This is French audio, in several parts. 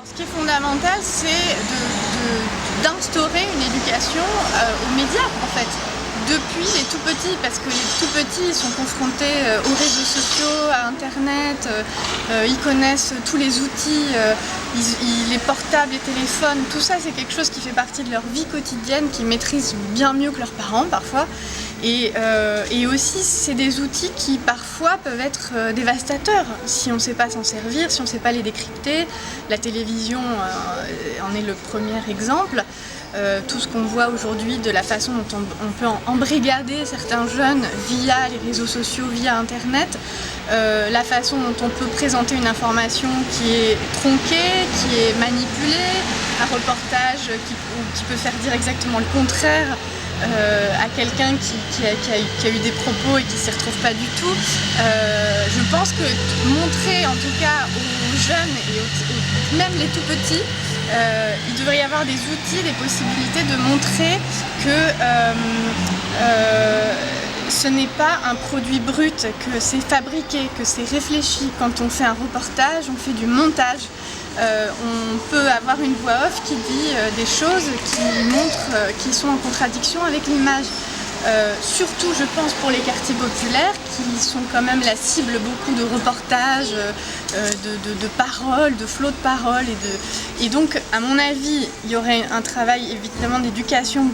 Ce qui est fondamental, c'est d'instaurer une éducation aux médias, en fait, depuis les tout petits, parce que les tout petits sont confrontés aux réseaux sociaux, à Internet, ils connaissent tous les outils, les portables, les téléphones, tout ça c'est quelque chose qui fait partie de leur vie quotidienne, qu'ils maîtrisent bien mieux que leurs parents parfois. Et aussi, c'est des outils qui parfois peuvent être dévastateurs si on ne sait pas s'en servir, si on ne sait pas les décrypter. La télévision en est le premier exemple. Tout ce qu'on voit aujourd'hui de la façon dont on peut embrigader certains jeunes via les réseaux sociaux, via Internet, la façon dont on peut présenter une information qui est tronquée, qui est manipulée, un reportage qui peut faire dire exactement le contraire à quelqu'un qui a eu des propos et qui ne s'y retrouve pas du tout. Je pense que montrer en tout cas aux jeunes et même les tout petits, il devrait y avoir des outils, des possibilités de montrer que ce n'est pas un produit brut, que c'est fabriqué, que c'est réfléchi. Quand on fait un reportage, on fait du montage. On peut avoir une voix off qui dit des choses qui sont en contradiction avec l'image. Surtout je pense pour les quartiers populaires qui sont quand même la cible beaucoup de reportages, de paroles, de flots de paroles et donc à mon avis il y aurait un travail évidemment d'éducation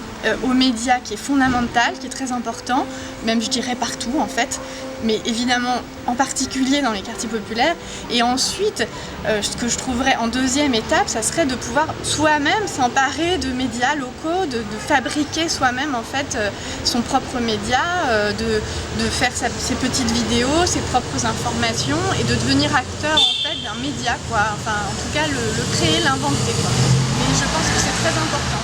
aux médias qui est fondamental, qui est très important, même je dirais partout en fait, mais évidemment en particulier dans les quartiers populaires. Et ensuite ce que je trouverais en deuxième étape, ça serait de pouvoir soi-même s'emparer de médias locaux, de fabriquer soi-même en fait son propre média, de faire ses petites vidéos, ses propres informations et de devenir acteur en fait d'un média quoi. Enfin en tout cas le créer, l'inventer quoi. Mais je pense que c'est très important.